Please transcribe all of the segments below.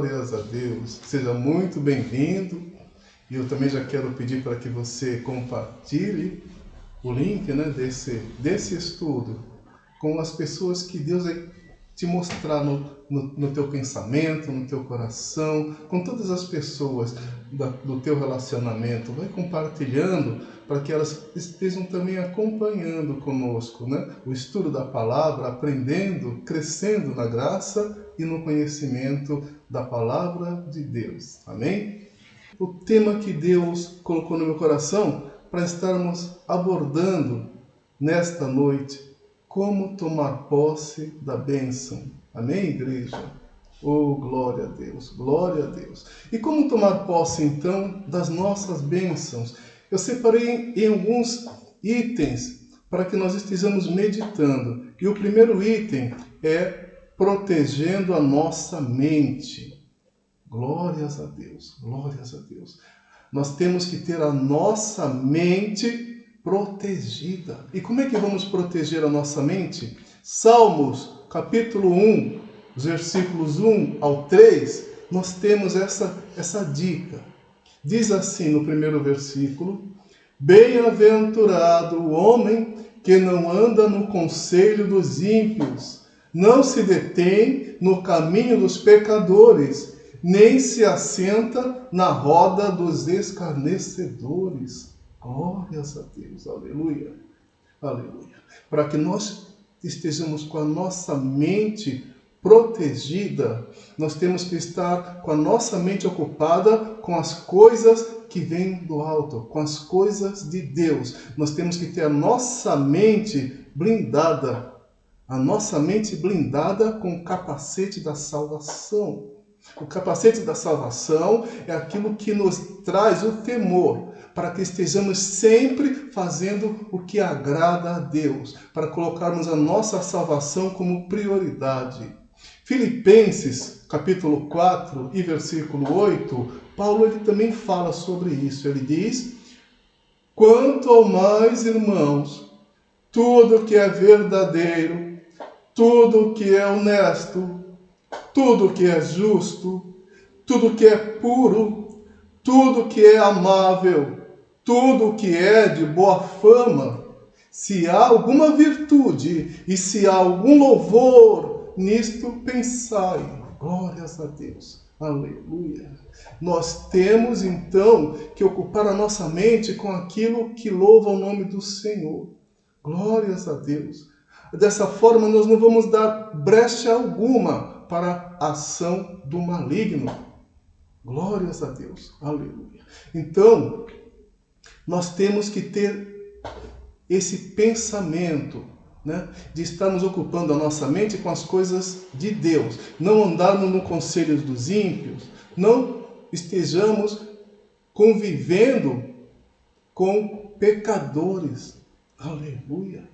Glórias a Deus. Seja muito bem-vindo. E eu também já quero pedir para que você compartilhe o link, né, desse estudo com as pessoas que Deus vai te mostrar no teu pensamento, no teu coração, com todas as pessoas do teu relacionamento. Vai compartilhando para que elas estejam também acompanhando conosco, né, o estudo da palavra, aprendendo, crescendo na graça e no conhecimento da palavra de Deus. Amém? O tema que Deus colocou no meu coração para estarmos abordando nesta noite: como tomar posse da bênção. Amém, igreja? Oh, glória a Deus, glória a Deus. E como tomar posse, então, das nossas bênçãos? Eu separei em alguns itens para que nós estejamos meditando. E o primeiro item é protegendo a nossa mente. Glórias a Deus, glórias a Deus. Nós temos que ter a nossa mente protegida. E como é que vamos proteger a nossa mente? Salmos, capítulo 1, versículos 1 ao 3, nós temos essa dica. Diz assim no primeiro versículo: bem-aventurado o homem que não anda no conselho dos ímpios, não se detém no caminho dos pecadores, nem se assenta na roda dos escarnecedores. Glórias a Deus, aleluia, aleluia. Para que nós estejamos com a nossa mente protegida, nós temos que estar com a nossa mente ocupada com as coisas que vêm do alto, com as coisas de Deus. Nós temos que ter a nossa mente blindada com o capacete da salvação. O capacete da salvação é aquilo que nos traz o temor, para que estejamos sempre fazendo o que agrada a Deus, para colocarmos a nossa salvação como prioridade. Filipenses, capítulo 4 e versículo 8, Paulo ele também fala sobre isso. Ele diz: quanto ao mais, irmãos, tudo que é verdadeiro, tudo que é honesto, tudo que é justo, tudo que é puro, tudo que é amável, tudo que é de boa fama, se há alguma virtude e se há algum louvor, nisto pensai. Glórias a Deus. Aleluia. Nós temos então que ocupar a nossa mente com aquilo que louva o nome do Senhor. Glórias a Deus. Dessa forma nós não vamos dar brecha alguma para a ação do maligno. Glórias a Deus. Aleluia. Então, nós temos que ter esse pensamento, né, de estarmos ocupando a nossa mente com as coisas de Deus. Não andarmos no conselho dos ímpios. Não estejamos convivendo com pecadores. Aleluia.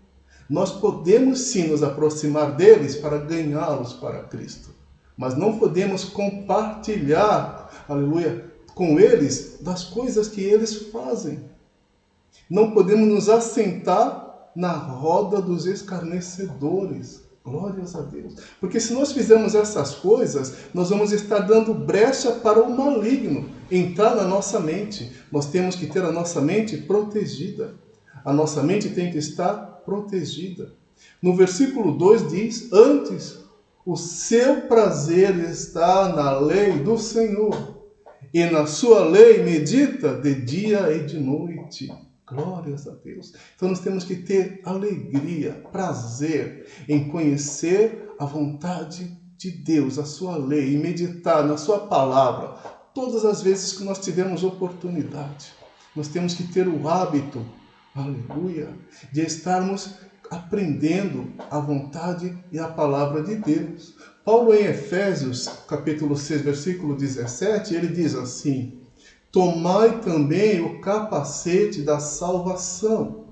Nós podemos sim nos aproximar deles para ganhá-los para Cristo, mas não podemos compartilhar, aleluia, com eles das coisas que eles fazem. Não podemos nos assentar na roda dos escarnecedores. Glórias a Deus. Porque se nós fizermos essas coisas, nós vamos estar dando brecha para o maligno entrar na nossa mente. Nós temos que ter a nossa mente protegida. A nossa mente tem que estar protegida. No versículo 2 diz: antes, o seu prazer está na lei do Senhor, e na sua lei medita de dia e de noite. Glórias a Deus. Então nós temos que ter alegria, prazer em conhecer a vontade de Deus, a sua lei, e meditar na sua palavra todas as vezes que nós tivermos oportunidade. Nós temos que ter o hábito, aleluia, de estarmos aprendendo a vontade e a palavra de Deus. Paulo em Efésios, capítulo 6, versículo 17, ele diz assim: tomai também o capacete da salvação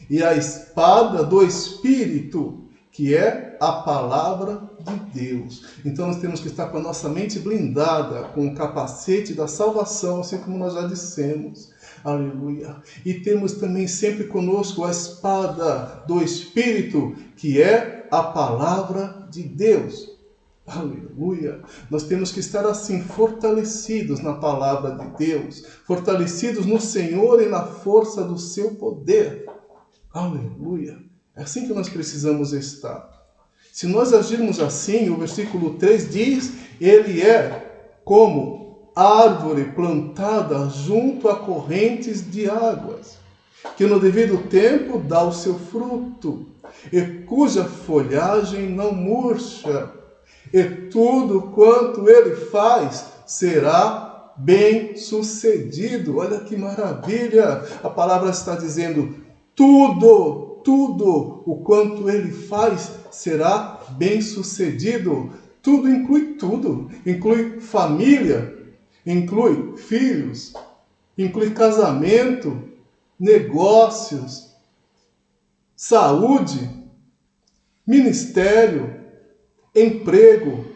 e a espada do Espírito, que é a palavra de Deus. Então nós temos que estar com a nossa mente blindada com o capacete da salvação, assim como nós já dissemos. Aleluia. E temos também sempre conosco a espada do Espírito, que é a palavra de Deus. Aleluia! Nós temos que estar assim, fortalecidos na palavra de Deus, fortalecidos no Senhor e na força do seu poder. Aleluia! É assim que nós precisamos estar. Se nós agirmos assim, o versículo 3 diz, ele é como árvore plantada junto a correntes de águas, que no devido tempo dá o seu fruto, e cuja folhagem não murcha, e tudo quanto ele faz será bem sucedido. Olha que maravilha! A palavra está dizendo, tudo o quanto ele faz será bem sucedido. Tudo, inclui família, inclui filhos, inclui casamento, negócios, saúde, ministério, emprego,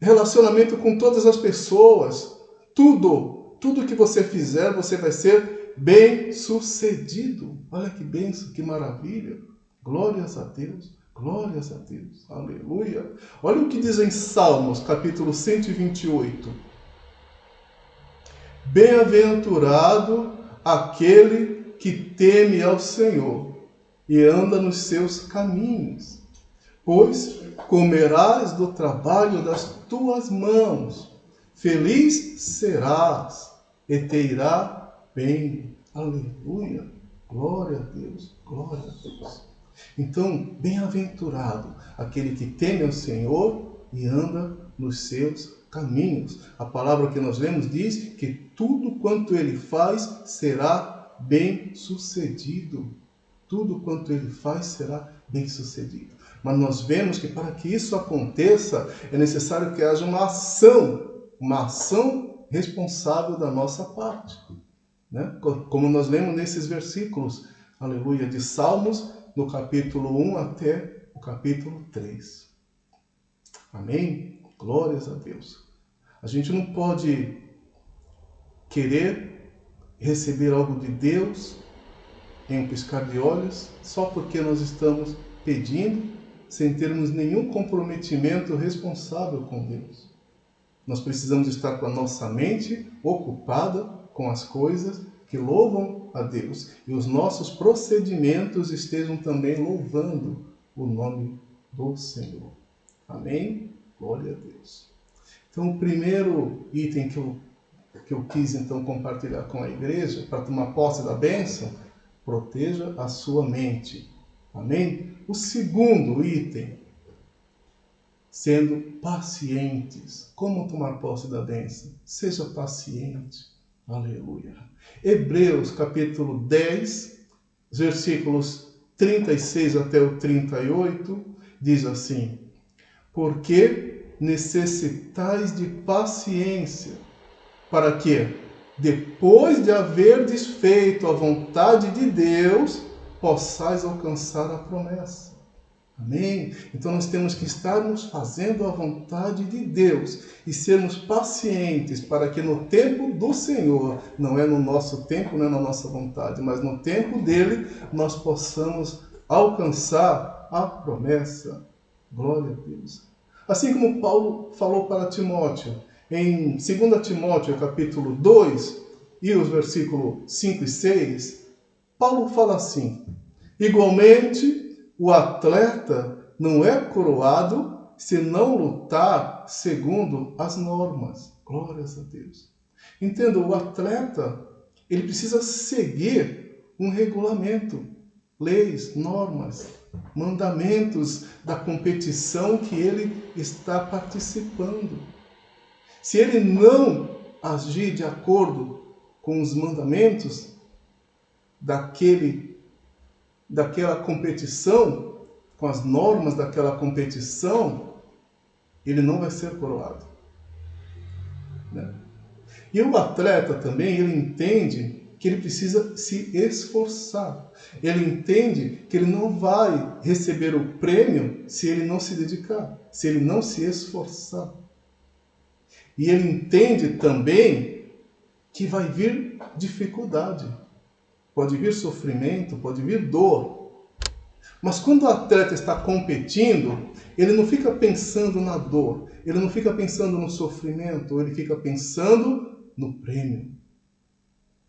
relacionamento com todas as pessoas. Tudo que você fizer, você vai ser bem sucedido. Olha que bênção, que maravilha. Glórias a Deus, glórias a Deus. Aleluia. Olha o que diz em Salmos, capítulo 128. Bem-aventurado aquele que teme ao Senhor e anda nos seus caminhos, pois comerás do trabalho das tuas mãos, feliz serás e te irá bem. Aleluia, glória a Deus, glória a Deus. Então, bem-aventurado aquele que teme ao Senhor e anda nos seus caminhos. A palavra que nós lemos diz que tudo quanto ele faz será bem sucedido. Tudo quanto ele faz será bem sucedido. Mas nós vemos que para que isso aconteça, é necessário que haja uma ação responsável da nossa parte. Né? Como nós lemos nesses versículos, aleluia, de Salmos, no capítulo 1 até o capítulo 3. Amém? Glórias a Deus. A gente não pode querer receber algo de Deus em um piscar de olhos, só porque nós estamos pedindo, sem termos nenhum comprometimento responsável com Deus. Nós precisamos estar com a nossa mente ocupada com as coisas que louvam a Deus, e os nossos procedimentos estejam também louvando o nome do Senhor. Amém? Glória a Deus. Então, o primeiro item que eu quis então compartilhar com a igreja, para tomar posse da bênção, proteja a sua mente. Amém? O segundo item, sendo pacientes. Como tomar posse da bênção? Seja paciente. Aleluia. Hebreus capítulo 10, versículos 36 até o 38, diz assim: porque necessitais de paciência, para que, depois de haver desfeito a vontade de Deus, possais alcançar a promessa. Amém? Então nós temos que estarmos fazendo a vontade de Deus e sermos pacientes para que no tempo do Senhor, não é no nosso tempo, não é na nossa vontade, mas no tempo dele, nós possamos alcançar a promessa. Glória a Deus. Assim como Paulo falou para Timóteo, em 2 Timóteo capítulo 2, e os versículos 5 e 6, Paulo fala assim: igualmente, o atleta não é coroado se não lutar segundo as normas. Glórias a Deus. Entenda, o atleta, ele precisa seguir um regulamento, leis, normas, mandamentos da competição que ele está participando. Se ele não agir de acordo com os mandamentos daquela competição, com as normas daquela competição, ele não vai ser coroado. Né? E o atleta também, ele entende que ele precisa se esforçar. Ele entende que ele não vai receber o prêmio se ele não se dedicar, se ele não se esforçar. E ele entende também que vai vir dificuldade, pode vir sofrimento, pode vir dor. Mas quando o atleta está competindo, ele não fica pensando na dor, ele não fica pensando no sofrimento, ele fica pensando no prêmio.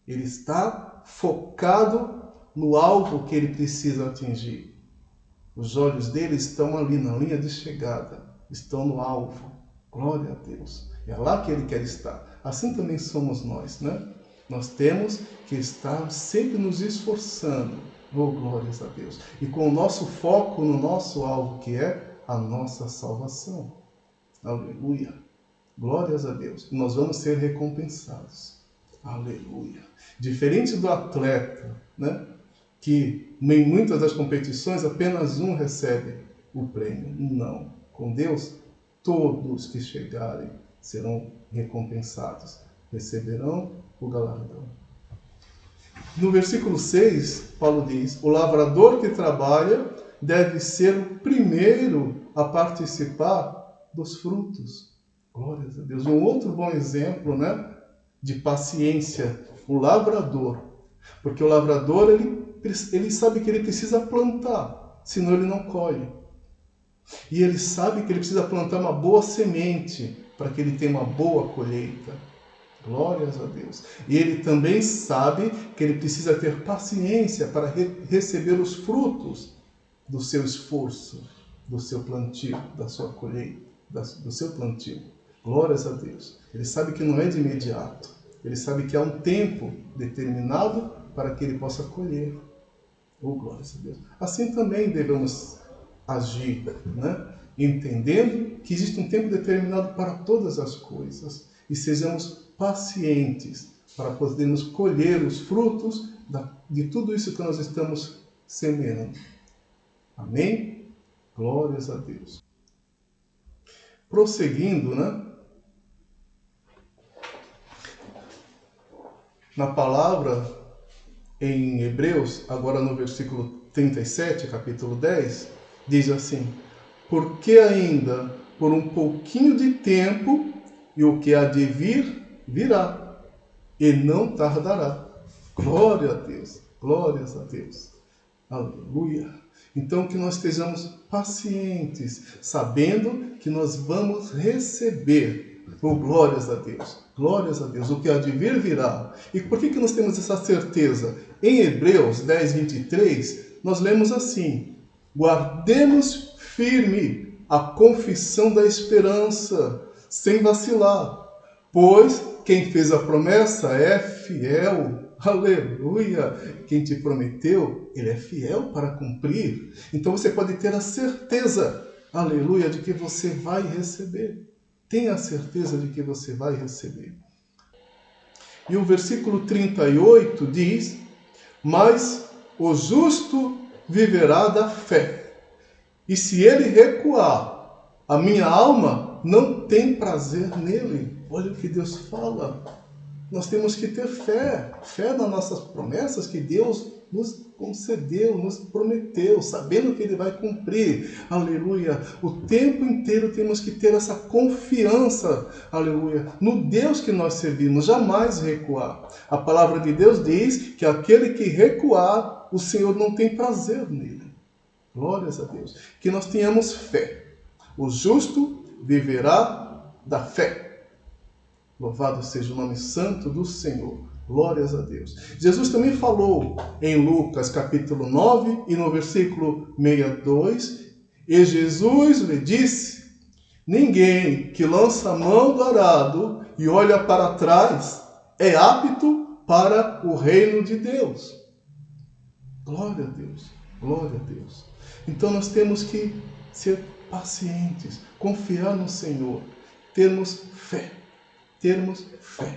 Ele está focado no alvo que ele precisa atingir. Os olhos dele estão ali na linha de chegada, estão no alvo. Glória a Deus. É lá que ele quer estar. Assim também somos nós, né? Nós temos que estar sempre nos esforçando. Oh, glórias a Deus. E com o nosso foco no nosso alvo, que é a nossa salvação. Aleluia. Glórias a Deus. Nós vamos ser recompensados. Aleluia. Diferente do atleta, né? Que em muitas das competições apenas um recebe o prêmio. Não. Com Deus, todos que chegarem serão recompensados. Receberão o galardão. No versículo 6, Paulo diz: o lavrador que trabalha deve ser o primeiro a participar dos frutos. Glórias a Deus. Um outro bom exemplo, né, de paciência, o lavrador. Porque o lavrador, ele sabe que ele precisa plantar, senão ele não colhe. E ele sabe que ele precisa plantar uma boa semente para que ele tenha uma boa colheita. Glórias a Deus. E ele também sabe que ele precisa ter paciência para receber os frutos do seu esforço, do seu plantio, da sua colheita, do seu plantio. Glórias a Deus. Ele sabe que não é de imediato. Ele sabe que há um tempo determinado para que ele possa colher. Oh, glórias a Deus. Assim também devemos agir, né? Entendendo que existe um tempo determinado para todas as coisas. E sejamos pacientes para podermos colher os frutos de tudo isso que nós estamos semeando. Amém? Glórias a Deus. Prosseguindo, né? Na palavra em Hebreus, agora no versículo 37, capítulo 10, diz assim: porque ainda por um pouquinho de tempo, e o que há de vir, virá, e não tardará. Glória a Deus, glórias a Deus. Aleluia. Então que nós estejamos pacientes, sabendo que nós vamos receber. Oh, glórias a Deus. Glórias a Deus. O que há de vir, virá. E por que nós temos essa certeza? Em Hebreus 10, 23, nós lemos assim: guardemos firme a confissão da esperança, sem vacilar, pois quem fez a promessa é fiel. Aleluia! Quem te prometeu, ele é fiel para cumprir. Então você pode ter a certeza, aleluia, de que você vai receber. Tenha a certeza de que você vai receber. E o versículo 38 diz: mas o justo viverá da fé. E se ele recuar, a minha alma não tem prazer nele. Olha o que Deus fala. Nós temos que ter fé. Fé nas nossas promessas que Deus nos concedeu, nos prometeu, sabendo que Ele vai cumprir. Aleluia. O tempo inteiro temos que ter essa confiança, aleluia, no Deus que nós servimos, jamais recuar. A palavra de Deus diz que aquele que recuar, o Senhor não tem prazer nele. Glórias a Deus. Que nós tenhamos fé. O justo viverá da fé. Louvado seja o nome santo do Senhor. Glórias a Deus. Jesus também falou em Lucas capítulo 9 e no versículo 62. E Jesus lhe disse: ninguém que lança a mão do arado e olha para trás é apto para o reino de Deus. Glória a Deus. Glória a Deus. Então nós temos que ser pacientes, confiar no Senhor, termos fé. Termos fé.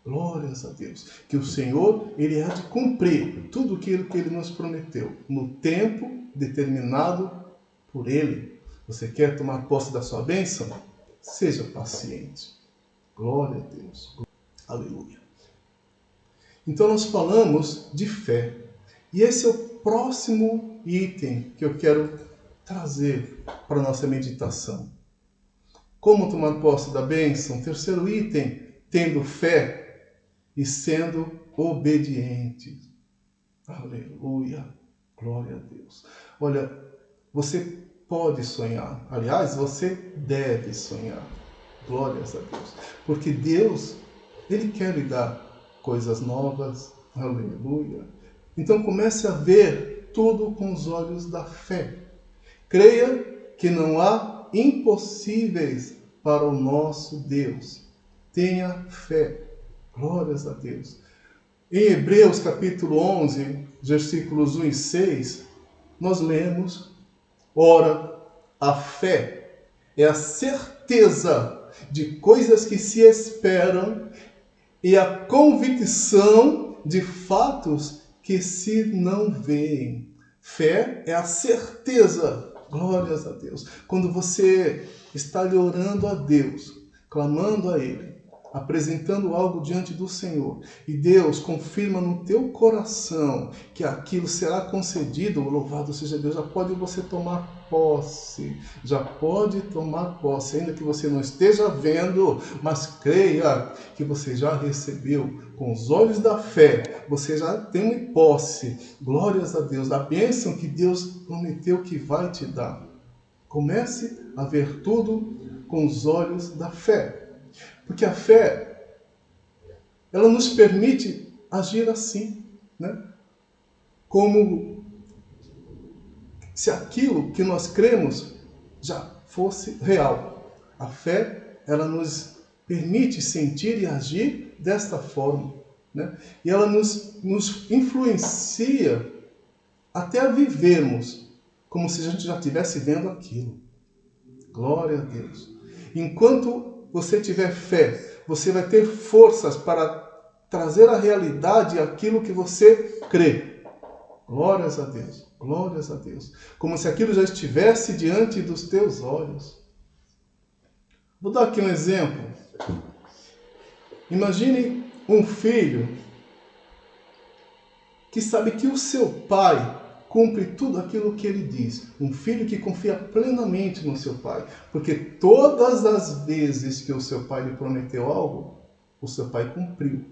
Glórias a Deus. Que o Senhor, Ele há de cumprir tudo aquilo que Ele nos prometeu, no tempo determinado por Ele. Você quer tomar posse da sua bênção? Seja paciente. Glória a Deus. Aleluia. Então nós falamos de fé. E esse é o próximo item que eu quero trazer para a nossa meditação. Como tomar posse da bênção? Terceiro item, tendo fé e sendo obediente. Aleluia. Glória a Deus. Olha, você pode sonhar. Aliás, você deve sonhar. Glórias a Deus. Porque Deus, Ele quer lhe dar coisas novas. Aleluia. Então comece a ver tudo com os olhos da fé. Creia que não há impossíveis para o nosso Deus. Tenha fé. Glórias a Deus. Em Hebreus capítulo 11, versículos 1 e 6, nós lemos: ora, a fé é a certeza de coisas que se esperam e a convicção de fatos que se não veem. Fé é a certeza. Glórias a Deus. Quando você está lhe orando a Deus, clamando a Ele, apresentando algo diante do Senhor, e Deus confirma no teu coração que aquilo será concedido, louvado seja Deus, já pode você tomar posse, ainda que você não esteja vendo, mas creia que você já recebeu com os olhos da fé, você já tem posse, glórias a Deus, a bênção que Deus prometeu que vai te dar. Comece a ver tudo com os olhos da fé. Porque a fé, ela nos permite agir assim, né? Como se aquilo que nós cremos já fosse real. A fé, ela nos permite sentir e agir desta forma, né? E ela nos influencia até a vivermos como se a gente já estivesse vendo aquilo. Glória a Deus. Enquanto você tiver fé, você vai ter forças para trazer à realidade aquilo que você crê. Glórias a Deus, glórias a Deus. Como se aquilo já estivesse diante dos teus olhos. Vou dar aqui um exemplo. Imagine um filho que sabe que o seu pai cumpre tudo aquilo que ele diz. Um filho que confia plenamente no seu pai. Porque todas as vezes que o seu pai lhe prometeu algo, o seu pai cumpriu.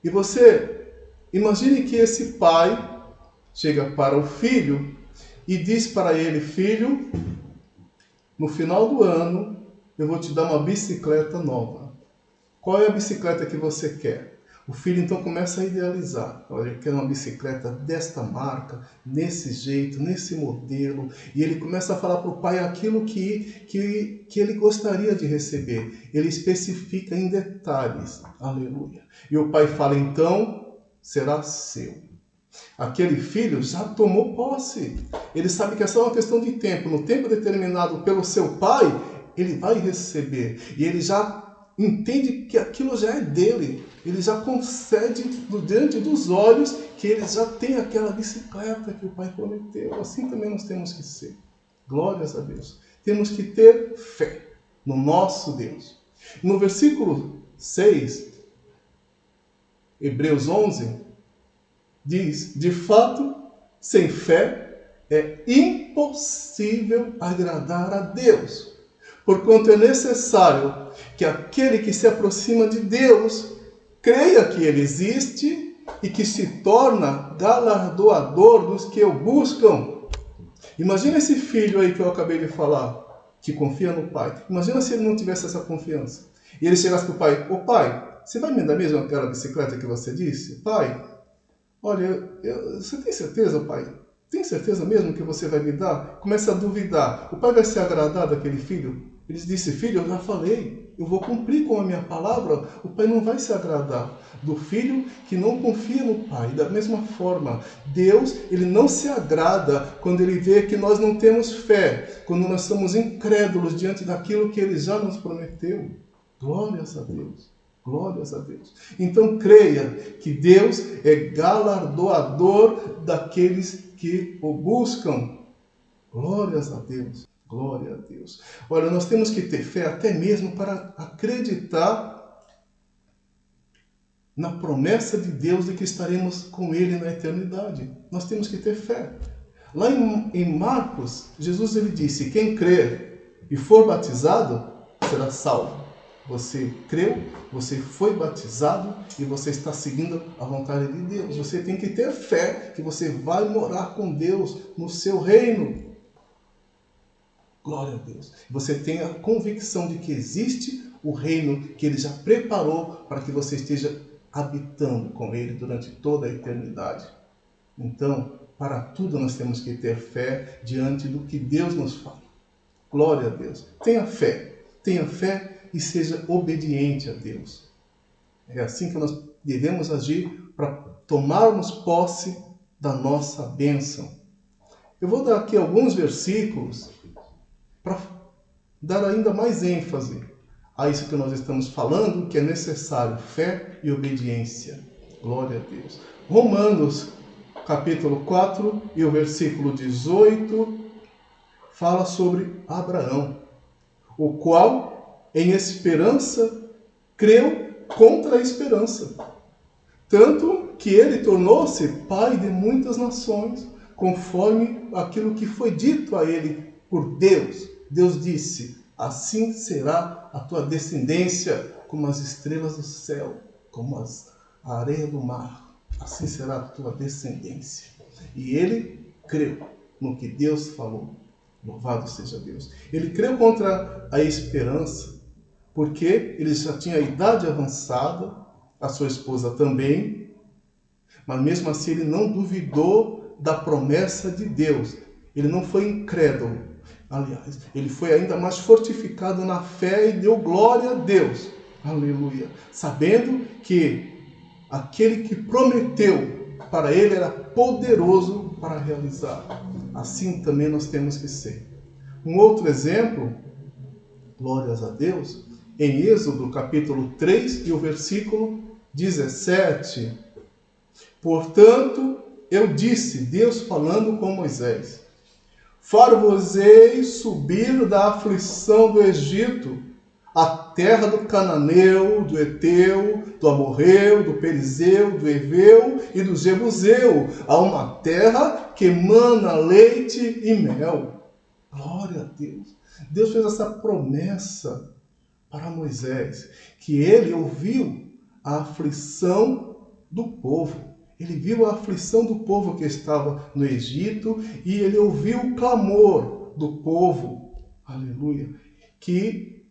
E você, imagine que esse pai chega para o filho e diz para ele: filho, no final do ano eu vou te dar uma bicicleta nova. Qual é a bicicleta que você quer? O filho então começa a idealizar. Olha, eu quero uma bicicleta desta marca, nesse jeito, nesse modelo. E ele começa a falar para o pai aquilo que ele gostaria de receber. Ele especifica em detalhes. Aleluia. E o pai fala: então, será seu. Aquele filho já tomou posse. Ele sabe que é só uma questão de tempo. No tempo determinado pelo seu pai, ele vai receber. E ele já entende que aquilo já é dele. Ele já concede diante dos olhos que ele já tem aquela bicicleta que o pai prometeu. Assim também nós temos que ser. Glórias a Deus. Temos que ter fé no nosso Deus. No versículo 6, Hebreus 11, diz: de fato, sem fé é impossível agradar a Deus. Porquanto é necessário que aquele que se aproxima de Deus creia que Ele existe e que se torna galardoador dos que o buscam. Imagina esse filho aí que eu acabei de falar, que confia no pai. Imagina se ele não tivesse essa confiança. E ele chegasse para o pai: ô pai, você vai me dar mesmo aquela bicicleta que você disse? Pai, olha, você tem certeza, pai? Tem certeza mesmo que você vai me dar? Começa a duvidar. O pai vai se agradar daquele filho? Ele disse: filho, eu já falei, eu vou cumprir com a minha palavra. O pai não vai se agradar do filho que não confia no pai. Da mesma forma, Deus, ele não se agrada quando ele vê que nós não temos fé, quando nós somos incrédulos diante daquilo que ele já nos prometeu. Glórias a Deus. Glórias a Deus. Então creia que Deus é galardoador daqueles que o buscam. Glórias a Deus. Glória a Deus. Olha, nós temos que ter fé até mesmo para acreditar na promessa de Deus de que estaremos com Ele na eternidade. Nós temos que ter fé. Lá em Marcos, Jesus ele disse: quem crer e for batizado será salvo. Você creu, você foi batizado e você está seguindo a vontade de Deus. Você tem que ter fé que você vai morar com Deus no seu reino. Glória a Deus. Você tem a convicção de que existe o reino que Ele já preparou para que você esteja habitando com Ele durante toda a eternidade. Então, para tudo nós temos que ter fé diante do que Deus nos fala. Glória a Deus. Tenha fé e seja obediente a Deus. É assim que nós devemos agir para tomarmos posse da nossa bênção. Eu vou dar aqui alguns versículos para dar ainda mais ênfase a isso que nós estamos falando, que é necessário fé e obediência. Glória a Deus. Romanos, capítulo 4 e o versículo 18, fala sobre Abraão, o qual, em esperança, creu contra a esperança, tanto que ele tornou-se pai de muitas nações, conforme aquilo que foi dito a ele por Deus. Deus disse: assim será a tua descendência, como as estrelas do céu, como a areia do mar. Assim será a tua descendência. E ele creu no que Deus falou. Louvado seja Deus. Ele creu contra a esperança, porque ele já tinha a idade avançada, a sua esposa também, mas mesmo assim ele não duvidou da promessa de Deus. Ele não foi incrédulo. Aliás, ele foi ainda mais fortificado na fé e deu glória a Deus. Aleluia. Sabendo que aquele que prometeu para ele era poderoso para realizar. Assim também nós temos que ser. Um outro exemplo, glórias a Deus, em Êxodo capítulo 3 e o versículo 17. Portanto, eu disse, Deus falando com Moisés: far-vos-ei subir da aflição do Egito, a terra do cananeu, do Eteu, do Amorreu, do Perizeu, do Eveu e do Jebuseu, a uma terra que emana leite e mel. Glória a Deus. Deus fez essa promessa para Moisés, que ele ouviu a aflição do povo. Ele viu a aflição do povo que estava no Egito e ele ouviu o clamor do povo, aleluia, que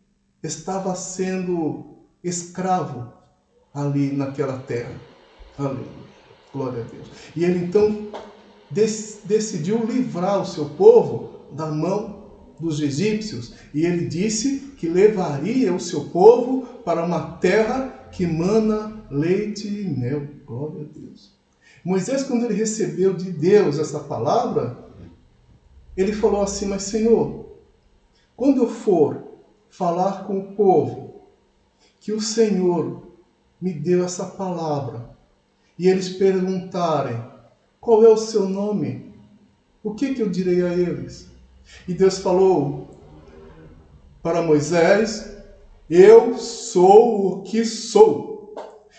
estava sendo escravo ali naquela terra. Aleluia, glória a Deus. E ele então decidiu livrar o seu povo da mão dos egípcios. E ele disse que levaria o seu povo para uma terra que mana leite e mel. Glória a Deus. Moisés, quando ele recebeu de Deus essa palavra, ele falou assim: mas Senhor, quando eu for falar com o povo, que o Senhor me deu essa palavra, e eles perguntarem: qual é o seu nome? O que eu direi a eles? E Deus falou para Moisés: eu sou o que sou.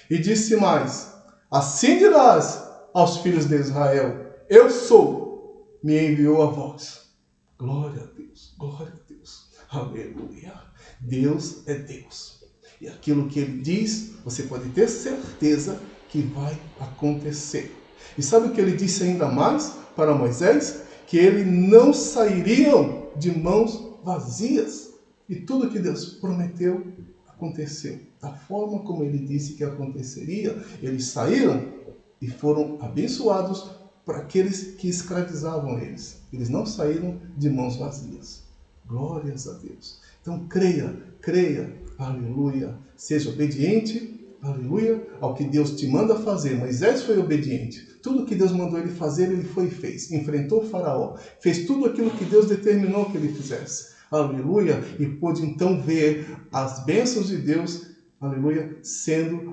E disse mais: assim dirás aos filhos de Israel: eu sou, me enviou a vós. Glória a Deus, glória a Deus, aleluia. Deus é Deus. E aquilo que Ele diz, você pode ter certeza que vai acontecer. E sabe o que Ele disse ainda mais para Moisés? Que eles não sairiam de mãos vazias. E tudo que Deus prometeu aconteceu. Da forma como Ele disse que aconteceria, eles saíram e foram abençoados para aqueles que escravizavam eles. Eles não saíram de mãos vazias. Glórias a Deus. Então creia, aleluia. Seja obediente, aleluia, ao que Deus te manda fazer. Moisés foi obediente. Tudo que Deus mandou ele fazer, ele foi e fez. Enfrentou o faraó. Fez tudo aquilo que Deus determinou que ele fizesse. Aleluia. E pôde então ver as bênçãos de Deus, aleluia,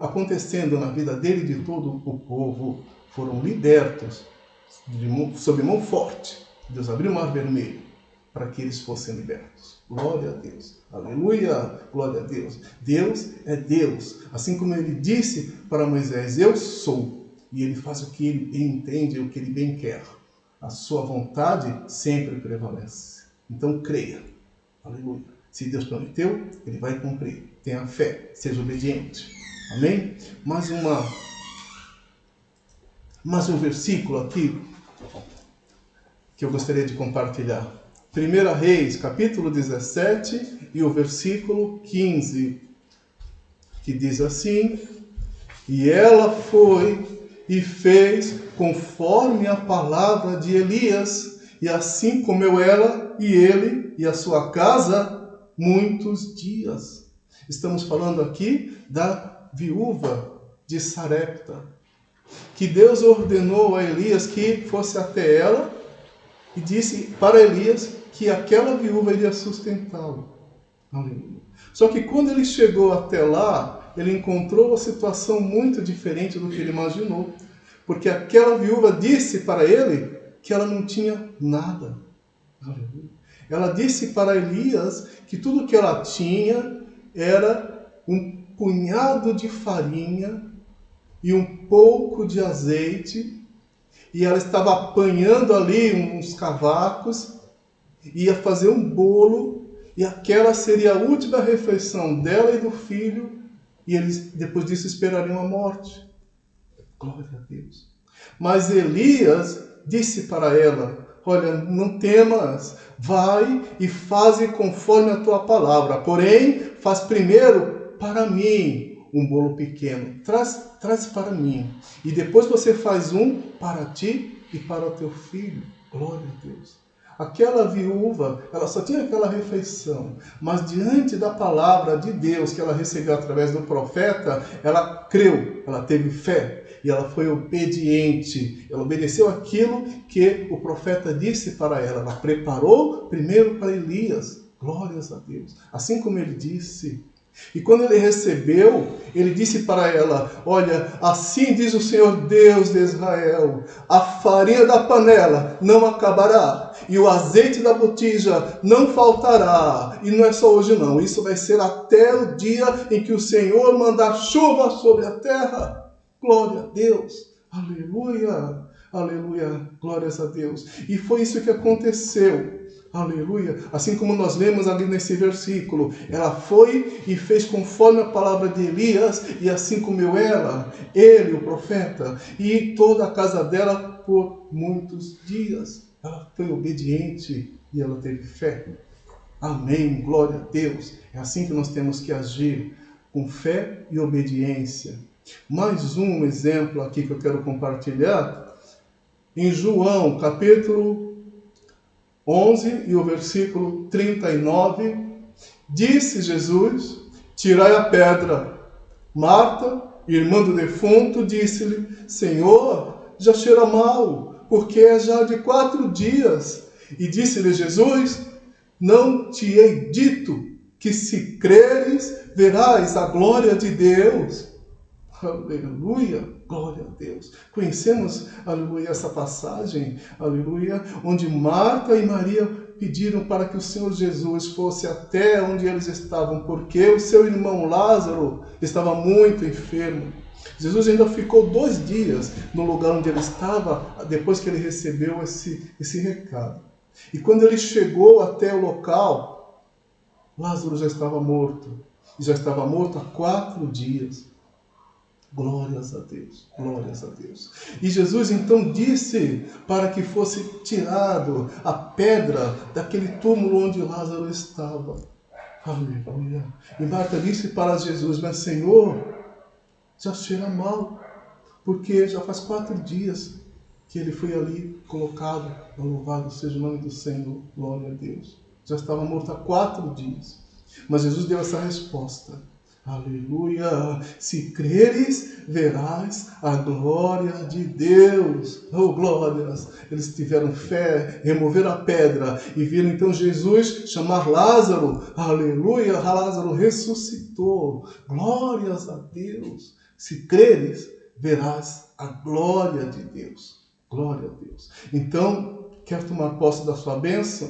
acontecendo na vida dele e de todo o povo. Foram libertos sob mão forte. Deus abriu o mar vermelho para que eles fossem libertos. Glória a Deus. Aleluia. Glória a Deus. Deus é Deus. Assim como ele disse para Moisés: eu sou. E ele faz o que ele bem entende, o que ele bem quer. A sua vontade sempre prevalece. Então creia. Aleluia. Se Deus prometeu, Ele vai cumprir. Tenha fé, seja obediente. Amém? Mais um versículo aqui que eu gostaria de compartilhar. 1 Reis, capítulo 17 e o versículo 15, que diz assim: E ela foi e fez conforme a palavra de Elias, e assim comeu ela e ele e a sua casa muitos dias. Estamos falando aqui da viúva de Sarepta, que Deus ordenou a Elias que fosse até ela e disse para Elias que aquela viúva iria sustentá-lo. Só que quando ele chegou até lá, ele encontrou uma situação muito diferente do que ele imaginou. Porque aquela viúva disse para ele que ela não tinha nada. Ela disse para Elias que tudo que ela tinha era um punhado de farinha e um pouco de azeite, e ela estava apanhando ali uns cavacos, ia fazer um bolo, e aquela seria a última refeição dela e do filho, e eles depois disso esperariam a morte. Glória a Deus. Mas Elias disse para ela: olha, não temas, vai e faze conforme a tua palavra, porém faz primeiro para mim um bolo pequeno, traz para mim, e depois você faz um para ti e para o teu filho. Glória a Deus. Aquela viúva, ela só tinha aquela refeição, mas diante da palavra de Deus que ela recebeu através do profeta, ela creu, ela teve fé e ela foi obediente. Ela obedeceu aquilo que o profeta disse para ela. Ela preparou primeiro para Elias. Glórias a Deus. Assim como ele disse. E quando ele recebeu, ele disse para ela: olha, assim diz o Senhor Deus de Israel, a farinha da panela não acabará, e o azeite da botija não faltará. E não é só hoje não, isso vai ser até o dia em que o Senhor mandar chuva sobre a terra. Glória a Deus, aleluia, aleluia, glórias a Deus. E foi isso que aconteceu. Aleluia. Assim como nós lemos ali nesse versículo, ela foi e fez conforme a palavra de Elias, e assim comeu ela, ele, o profeta, e toda a casa dela por muitos dias. Ela foi obediente e ela teve fé. Amém. Glória a Deus. É assim que nós temos que agir, com fé e obediência. Mais um exemplo aqui que eu quero compartilhar. Em João, capítulo 11 e o versículo 39, disse Jesus: tirai a pedra. Marta, irmã do defunto, disse-lhe: Senhor, já cheira mal, porque é já de 4 dias. E disse-lhe Jesus: não te hei dito que se creres, verás a glória de Deus? Aleluia, glória a Deus. Conhecemos, aleluia, essa passagem, aleluia, onde Marta e Maria pediram para que o Senhor Jesus fosse até onde eles estavam, porque o seu irmão Lázaro estava muito enfermo. Jesus ainda ficou 2 dias no lugar onde ele estava, depois que ele recebeu esse recado. E quando ele chegou até o local, Lázaro já estava morto. E já estava morto há 4 dias. Glórias a Deus, glórias a Deus. E Jesus então disse para que fosse tirado a pedra daquele túmulo onde Lázaro estava. Aleluia. E Marta disse para Jesus: mas Senhor, já cheira mal, porque já faz 4 dias que ele foi ali colocado. Louvado seja o nome do Senhor, glória a Deus. Já estava morto há 4 dias. Mas Jesus deu essa resposta. Aleluia! Se creres, verás a glória de Deus. Oh, glórias! Eles tiveram fé, removeram a pedra e viram então Jesus chamar Lázaro. Aleluia! Lázaro ressuscitou. Glórias a Deus! Se creres, verás a glória de Deus. Glória a Deus. Então, quer tomar posse da sua bênção?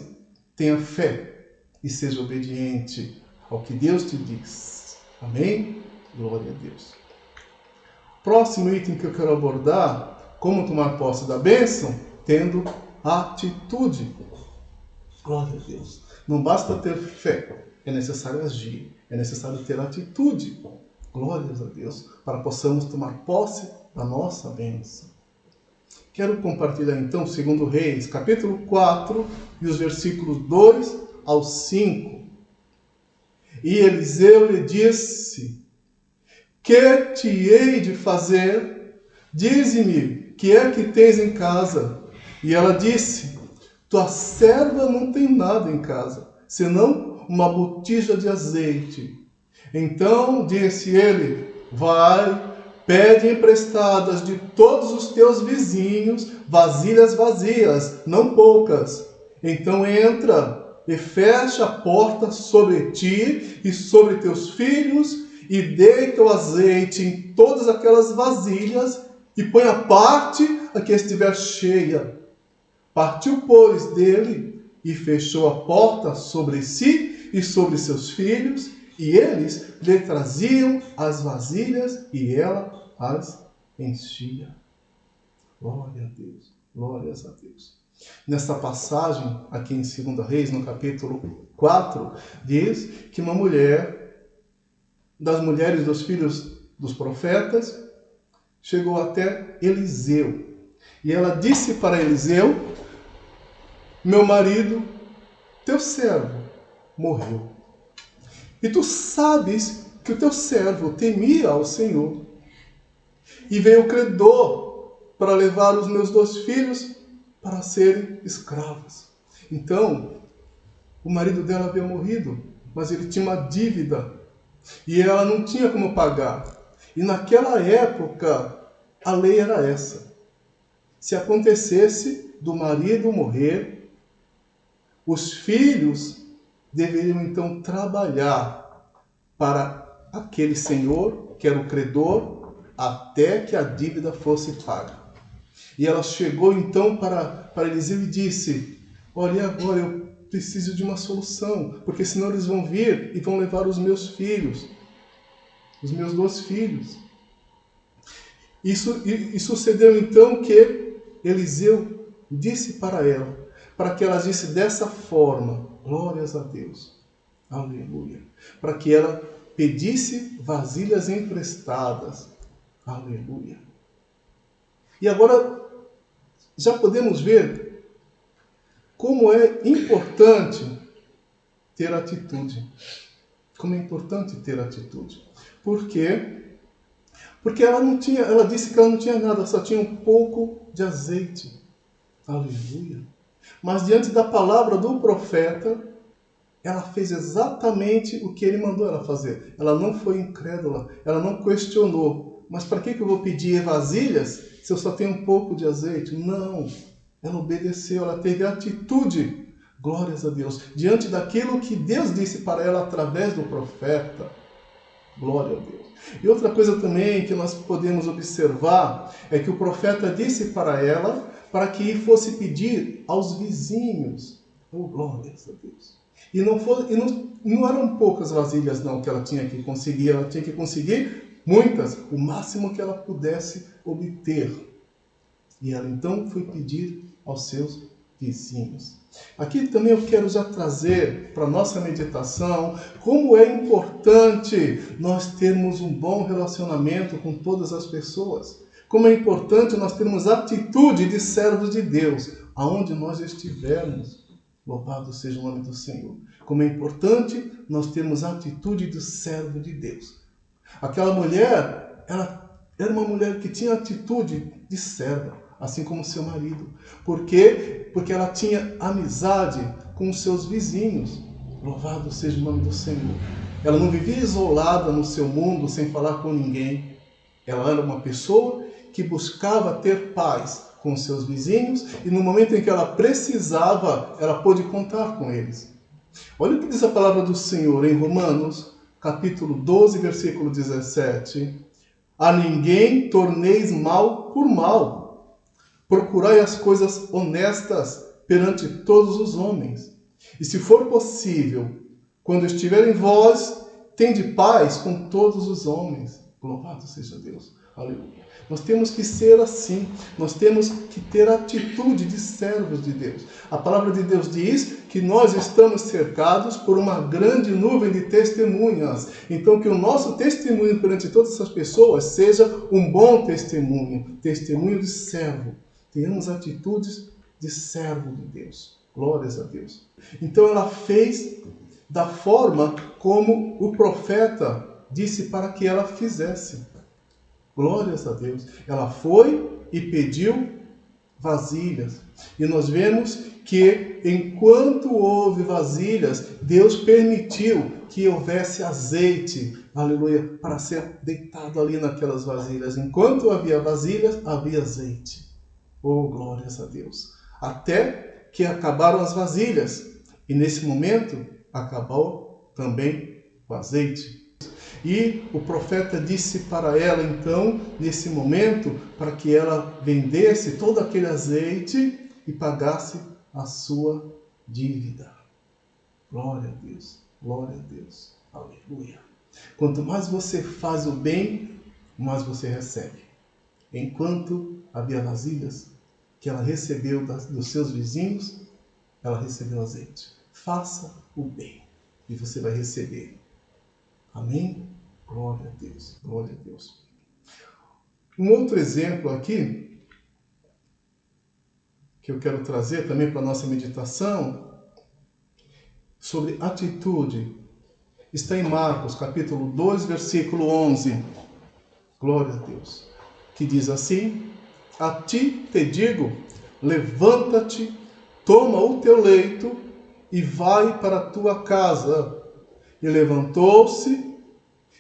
Tenha fé e seja obediente ao que Deus te diz. Amém? Glória a Deus. Próximo item que eu quero abordar: como tomar posse da bênção? Tendo atitude. Glória a Deus. Não basta ter fé, é necessário agir, é necessário ter atitude. Glórias a Deus, para que possamos tomar posse da nossa bênção. Quero compartilhar então 2 Reis, capítulo 4, e os versículos 2 ao 5. E Eliseu lhe disse: que te hei de fazer? Dize-me, que é que tens em casa? E ela disse: tua serva não tem nada em casa, senão uma botija de azeite. Então disse ele: vai, pede emprestadas de todos os teus vizinhos vasilhas vazias, não poucas. Então entra e fecha a porta sobre ti e sobre teus filhos, e deita o azeite em todas aquelas vasilhas, e põe a parte a que estiver cheia. Partiu, pois, dele, e fechou a porta sobre si e sobre seus filhos, e eles lhe traziam as vasilhas, e ela as enchia. Glória a Deus, glórias a Deus. Nesta passagem, aqui em 2 Reis, no capítulo 4, diz que uma mulher, das mulheres dos filhos dos profetas, chegou até Eliseu. E ela disse para Eliseu: meu marido, teu servo, morreu. E tu sabes que o teu servo temia ao Senhor. E veio o credor para levar os meus 2 filhos para serem escravos. Então, o marido dela havia morrido, mas ele tinha uma dívida e ela não tinha como pagar. E naquela época, a lei era essa: se acontecesse do marido morrer, os filhos deveriam então trabalhar para aquele senhor, que era o credor, até que a dívida fosse paga. E ela chegou então para Eliseu e disse: olha, agora eu preciso de uma solução, porque senão eles vão vir e vão levar os meus filhos, os meus 2 filhos. E sucedeu então que Eliseu disse para ela, para que ela disse dessa forma: glórias a Deus, aleluia, para que ela pedisse vasilhas emprestadas, aleluia. E agora já podemos ver como é importante ter atitude. Como é importante ter atitude. Por quê? Porque ela disse que ela não tinha nada, só tinha um pouco de azeite. Aleluia. Mas diante da palavra do profeta, ela fez exatamente o que ele mandou ela fazer. Ela não foi incrédula, ela não questionou. Mas para que eu vou pedir vasilhas se eu só tenho um pouco de azeite? Não. Ela obedeceu, ela teve atitude. Glórias a Deus. Diante daquilo que Deus disse para ela através do profeta. Glória a Deus. E outra coisa também que nós podemos observar é que o profeta disse para ela para que fosse pedir aos vizinhos. Oh, glórias a Deus. E não eram poucas vasilhas não que ela tinha que conseguir. Ela tinha que conseguir muitas, o máximo que ela pudesse obter. E ela então foi pedir aos seus vizinhos. Aqui também eu quero já trazer para a nossa meditação como é importante nós termos um bom relacionamento com todas as pessoas. Como é importante nós termos atitude de servos de Deus, aonde nós estivermos. Louvado seja o nome do Senhor. Como é importante nós termos atitude de servo de Deus. Aquela mulher, ela era uma mulher que tinha atitude de serva, assim como seu marido. Por quê? Porque ela tinha amizade com os seus vizinhos. Louvado seja o nome do Senhor. Ela não vivia isolada no seu mundo, sem falar com ninguém. Ela era uma pessoa que buscava ter paz com os seus vizinhos, e no momento em que ela precisava, ela pôde contar com eles. Olha o que diz a palavra do Senhor em Romanos, capítulo 12, versículo 17. A ninguém torneis mal por mal. Procurai as coisas honestas perante todos os homens. E se for possível, quando estiver em vós, tende paz com todos os homens. Louvado seja Deus. Aleluia. Nós temos que ser assim, nós temos que ter a atitude de servos de Deus. A palavra de Deus diz que nós estamos cercados por uma grande nuvem de testemunhas. Então, que o nosso testemunho perante todas essas pessoas seja um bom testemunho, testemunho de servo. Tenhamos atitudes de servo de Deus. Glórias a Deus. Então, ela fez da forma como o profeta disse para que ela fizesse. Glórias a Deus. Ela foi e pediu vasilhas. E nós vemos que enquanto houve vasilhas, Deus permitiu que houvesse azeite, aleluia, para ser deitado ali naquelas vasilhas. Enquanto havia vasilhas, havia azeite. Oh, glórias a Deus. Até que acabaram as vasilhas. E nesse momento, acabou também o azeite. E o profeta disse para ela, então, nesse momento, para que ela vendesse todo aquele azeite e pagasse a sua dívida. Glória a Deus, glória a Deus, aleluia. Quanto mais você faz o bem, mais você recebe. Enquanto havia vasilhas que ela recebeu dos seus vizinhos, ela recebeu azeite. Faça o bem e você vai receber. Amém? Glória a Deus, glória a Deus. Um outro exemplo aqui, que eu quero trazer também para a nossa meditação, sobre atitude, está em Marcos, capítulo 2, versículo 11. Glória a Deus. Que diz assim: a ti te digo, levanta-te, toma o teu leito e vai para a tua casa. E levantou-se,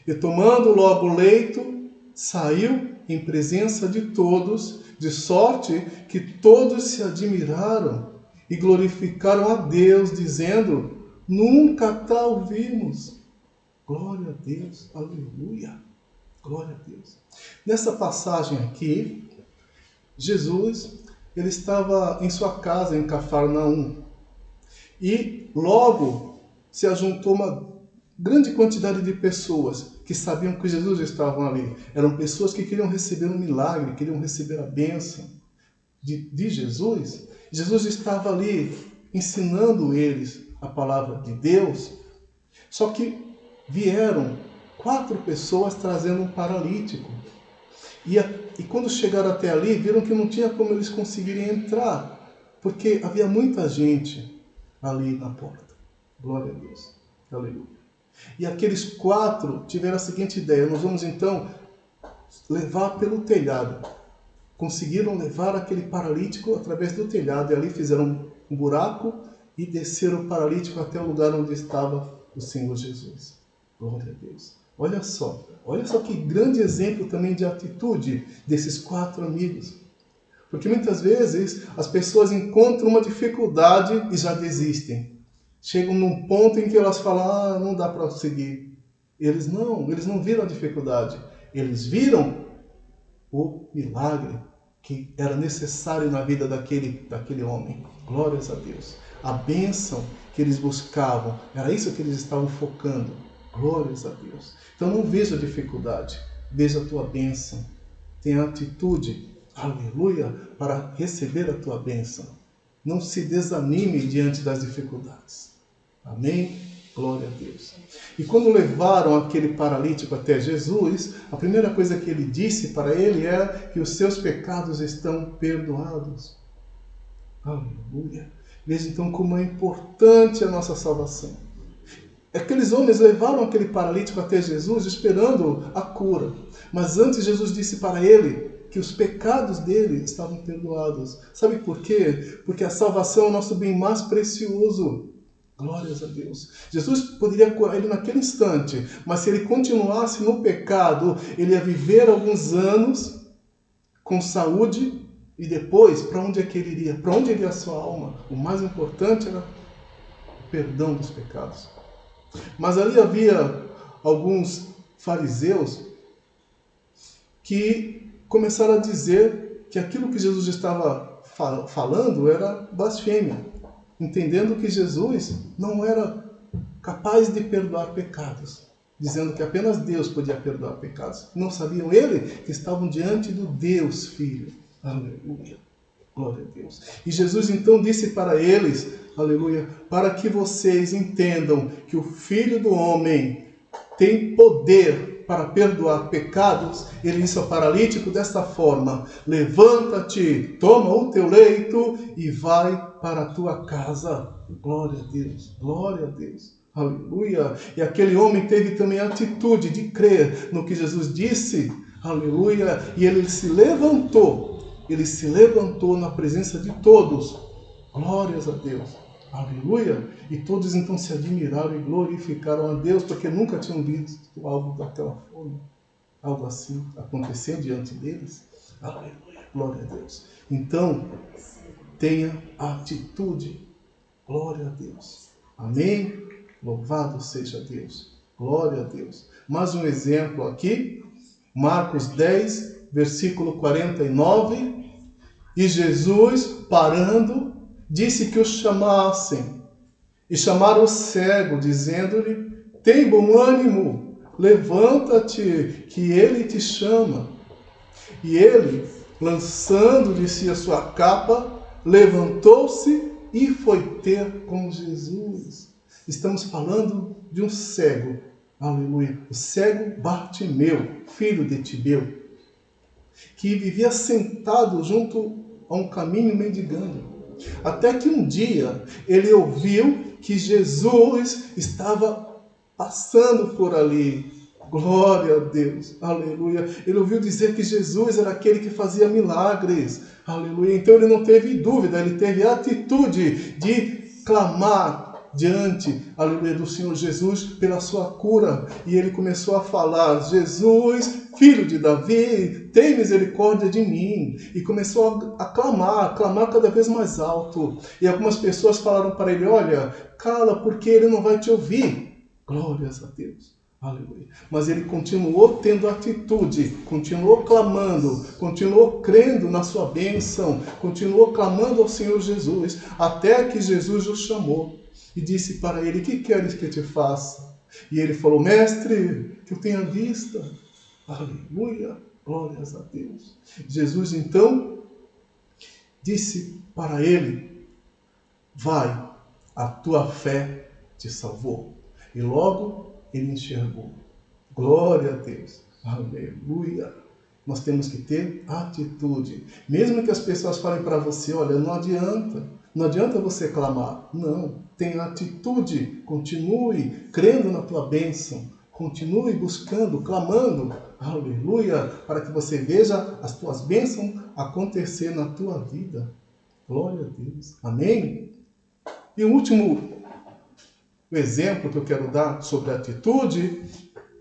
e tomando logo o leito, saiu em presença de todos, de sorte que todos se admiraram e glorificaram a Deus, dizendo: nunca tal vimos. Glória a Deus, aleluia, glória a Deus. Nessa passagem aqui, Jesus, ele estava em sua casa em Cafarnaum, e logo se ajuntou uma grande quantidade de pessoas que sabiam que Jesus estava ali. Eram pessoas que queriam receber um milagre, queriam receber a bênção de Jesus. Jesus estava ali ensinando eles a palavra de Deus. Só que vieram 4 pessoas trazendo um paralítico. E quando chegaram até ali, viram que não tinha como eles conseguirem entrar, porque havia muita gente ali na porta. Glória a Deus. Aleluia. E aqueles 4 tiveram a seguinte ideia: nós vamos então levar pelo telhado. Conseguiram levar aquele paralítico através do telhado, e ali fizeram um buraco e desceram o paralítico até o lugar onde estava o Senhor Jesus. Glória a Deus. Olha só que grande exemplo também de atitude desses 4 amigos. Porque muitas vezes as pessoas encontram uma dificuldade e já desistem. Chegam num ponto em que elas falam: não dá para seguir. Eles não viram a dificuldade. Eles viram o milagre que era necessário na vida daquele homem. Glórias a Deus. A bênção que eles buscavam, era isso que eles estavam focando. Glórias a Deus. Então não veja a dificuldade, veja a tua bênção. Tenha atitude, aleluia, para receber a tua bênção. Não se desanime diante das dificuldades. Amém? Glória a Deus. E quando levaram aquele paralítico até Jesus, a primeira coisa que ele disse para ele é que os seus pecados estão perdoados. Aleluia. Veja então como é importante a nossa salvação. Aqueles homens levaram aquele paralítico até Jesus esperando a cura. Mas antes Jesus disse para ele que os pecados dele estavam perdoados. Sabe por quê? Porque a salvação é o nosso bem mais precioso. Glórias a Deus. Jesus poderia curar ele naquele instante, mas se ele continuasse no pecado, ele ia viver alguns anos com saúde e depois, para onde é que ele iria? Para onde iria a sua alma? O mais importante era o perdão dos pecados. Mas ali havia alguns fariseus que começaram a dizer que aquilo que Jesus estava falando era blasfêmia, entendendo que Jesus não era capaz de perdoar pecados. dizendo que apenas Deus podia perdoar pecados. Não sabiam ele que estavam diante do Deus Filho. Aleluia. Glória a Deus. E Jesus então disse para eles, aleluia, para que vocês entendam que o Filho do Homem tem poder para perdoar pecados, ele disse ao paralítico desta forma: levanta-te, toma o teu leito e vai para a tua casa. Glória a Deus, glória a Deus. Aleluia. E aquele homem teve também a atitude de crer no que Jesus disse. Aleluia. E ele se levantou. Ele se levantou na presença de todos. Glórias a Deus. Aleluia. E todos então se admiraram e glorificaram a Deus, porque nunca tinham visto algo daquela forma. Algo assim acontecer diante deles. Aleluia. Glória a Deus. Então, tenha atitude. Glória a Deus. Amém? Louvado seja Deus. Glória a Deus. Mais um exemplo aqui. Marcos 10, versículo 49. E Jesus, parando, disse que o chamassem. E chamaram o cego, dizendo-lhe: tem bom ânimo, levanta-te, que ele te chama. E ele, lançando de si a sua capa, levantou-se e foi ter com Jesus. Estamos falando de um cego, aleluia, o cego Bartimeu, filho de Tibeu, que vivia sentado junto a um caminho mendigando. Até que um dia ele ouviu que Jesus estava passando por ali. Glória a Deus, aleluia. Ele ouviu dizer que Jesus era aquele que fazia milagres, aleluia. Então ele não teve dúvida, ele teve a atitude de clamar diante, aleluia, do Senhor Jesus pela sua cura. E ele começou a falar: Jesus, filho de Davi, tem misericórdia de mim. E começou a clamar cada vez mais alto. E algumas pessoas falaram para ele: olha, cala, porque ele não vai te ouvir. Glórias a Deus. Aleluia. Mas ele continuou tendo atitude, continuou clamando, continuou crendo na sua bênção, continuou clamando ao Senhor Jesus, até que Jesus o chamou e disse para ele: que queres que eu te faça? E ele falou: mestre, que eu tenha vista. Aleluia, glórias a Deus. Jesus então disse para ele: vai, a tua fé te salvou. E logo ele enxergou. Glória a Deus. Aleluia. Nós temos que ter atitude. Mesmo que as pessoas falem para você: olha, não adianta você clamar. Não, tenha atitude. Continue crendo na tua bênção. Continue buscando, clamando. Aleluia. Para que você veja as tuas bênçãos acontecer na tua vida. Glória a Deus. Amém? E o último exemplo que eu quero dar sobre a atitude,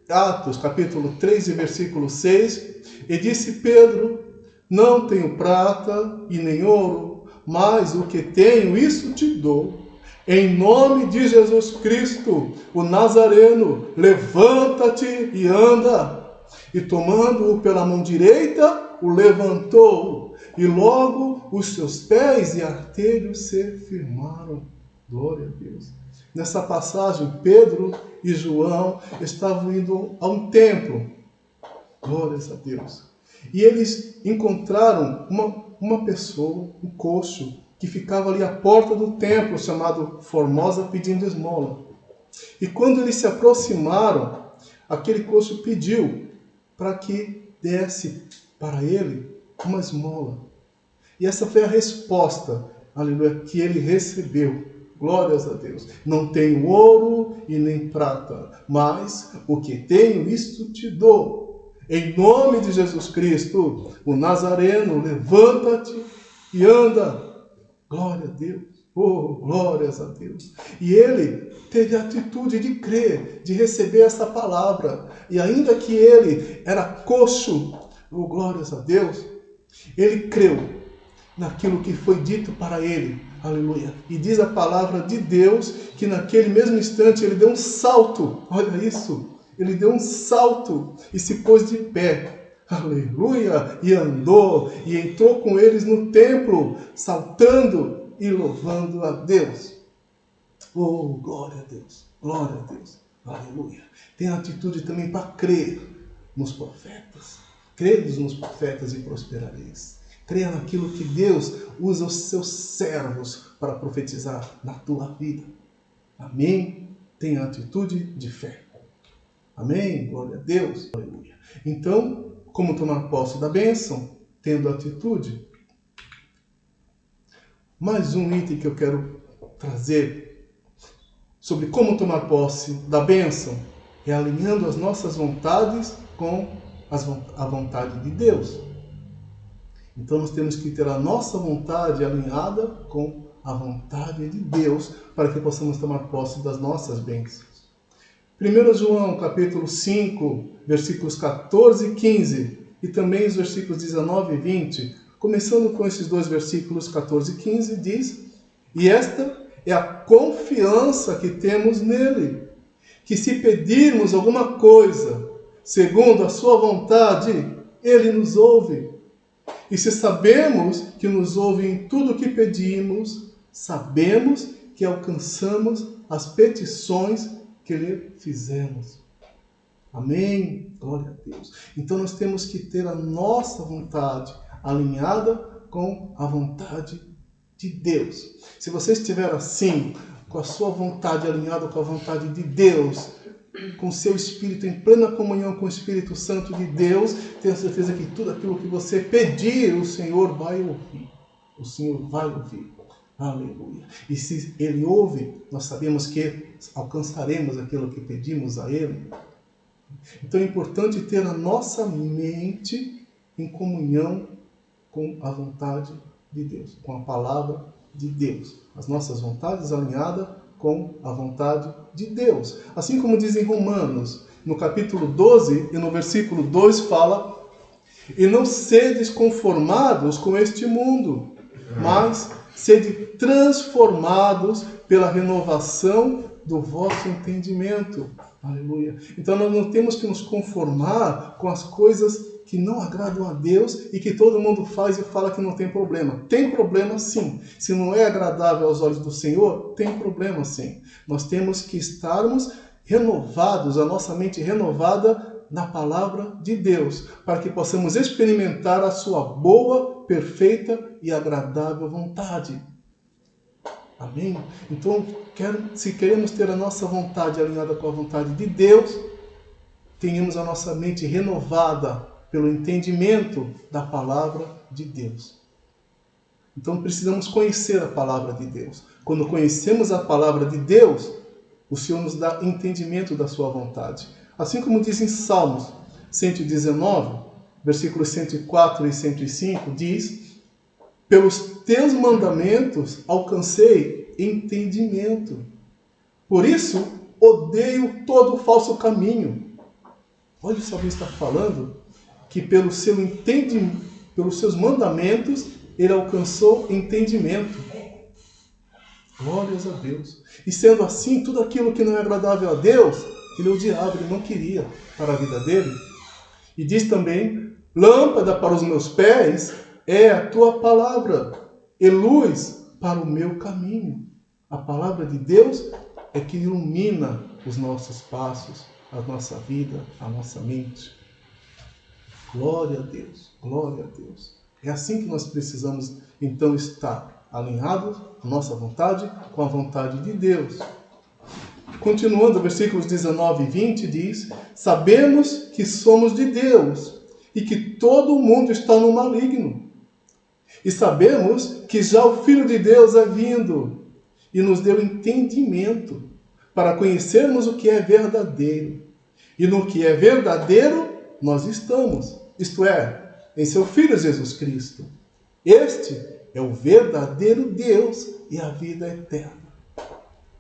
Atos, capítulo 3, versículo 6, e disse Pedro: não tenho prata e nem ouro, mas o que tenho, isso te dou. Em nome de Jesus Cristo, o Nazareno, levanta-te e anda. E tomando-o pela mão direita, o levantou, e logo os seus pés e artelhos se firmaram. Glória a Deus. Nessa passagem, Pedro e João estavam indo a um templo. Glórias a Deus. E eles encontraram uma pessoa, um coxo, que ficava ali à porta do templo, chamado Formosa, pedindo esmola. E quando eles se aproximaram, aquele coxo pediu para que desse para ele uma esmola. E essa foi a resposta, aleluia, que ele recebeu. Glórias a Deus. Não tenho ouro e nem prata, mas o que tenho, isto te dou. Em nome de Jesus Cristo, o Nazareno, levanta-te e anda. Glória a Deus. Oh, glórias a Deus. E ele teve a atitude de crer, de receber essa palavra. E ainda que ele era coxo, oh, glórias a Deus, ele creu naquilo que foi dito para ele. Aleluia. E diz a palavra de Deus que naquele mesmo instante ele deu um salto. Olha isso. Ele deu um salto e se pôs de pé. Aleluia. E andou e entrou com eles no templo, saltando e louvando a Deus. Oh, glória a Deus. Glória a Deus. Aleluia. Tenha atitude também para crer nos profetas. Credes nos profetas e prosperareis. Creia naquilo que Deus usa os seus servos para profetizar na tua vida. Amém? Tenha atitude de fé. Amém? Glória a Deus. Aleluia. Então, como tomar posse da bênção? Tendo atitude. Mais um item que eu quero trazer sobre como tomar posse da bênção é alinhando as nossas vontades com a vontade de Deus. Então nós temos que ter a nossa vontade alinhada com a vontade de Deus para que possamos tomar posse das nossas bênçãos. 1 João capítulo 5, versículos 14 e 15 e também os versículos 19 e 20, começando com esses dois versículos 14 e 15, diz: e esta é a confiança que temos nele, que se pedirmos alguma coisa segundo a sua vontade, ele nos ouve. E se sabemos que nos ouve em tudo o que pedimos, sabemos que alcançamos as petições que lhe fizemos. Amém? Glória a Deus. Então nós temos que ter a nossa vontade alinhada com a vontade de Deus. Se você estiver assim, com a sua vontade alinhada com a vontade de Deus, com seu Espírito em plena comunhão com o Espírito Santo de Deus, tenha certeza que tudo aquilo que você pedir, o Senhor vai ouvir. O Senhor vai ouvir. Aleluia. E se Ele ouve, nós sabemos que alcançaremos aquilo que pedimos a Ele. Então é importante ter a nossa mente em comunhão com a vontade de Deus, com a palavra de Deus. As nossas vontades alinhadas com a vontade de Deus. Assim como diz em Romanos, no capítulo 12 e no versículo 2 fala: e não sedes conformados com este mundo, mas sede transformados pela renovação do vosso entendimento. Aleluia. Então nós não temos que nos conformar com as coisas que não agradam a Deus e que todo mundo faz e fala que não tem problema. Tem problema sim. Se não é agradável aos olhos do Senhor, tem problema sim. Nós temos que estarmos renovados, a nossa mente renovada na palavra de Deus, para que possamos experimentar a sua boa, perfeita e agradável vontade. Amém? Então, se queremos ter a nossa vontade alinhada com a vontade de Deus, tenhamos a nossa mente renovada pelo entendimento da palavra de Deus. Então, precisamos conhecer a palavra de Deus. Quando conhecemos a palavra de Deus, o Senhor nos dá entendimento da sua vontade. Assim como diz em Salmos 119, versículos 104 e 105, diz: pelos teus mandamentos alcancei entendimento. Por isso, odeio todo falso caminho. Olha o salmista falando que pelos seus mandamentos ele alcançou entendimento. Glórias a Deus. E sendo assim, tudo aquilo que não é agradável a Deus, ele odiava, ele não queria para a vida dele. E diz também: lâmpada para os meus pés é a tua palavra, e luz para o meu caminho. A palavra de Deus é que ilumina os nossos passos, a nossa vida, a nossa mente. Glória a Deus, glória a Deus. É assim que nós precisamos, então, estar alinhados, a nossa vontade, com a vontade de Deus. Continuando, versículos 19 e 20 diz: sabemos que somos de Deus e que todo o mundo está no maligno. E sabemos que já o Filho de Deus é vindo e nos deu entendimento para conhecermos o que é verdadeiro. E no que é verdadeiro nós estamos, isto é, em seu Filho Jesus Cristo. Este é o verdadeiro Deus e a vida eterna.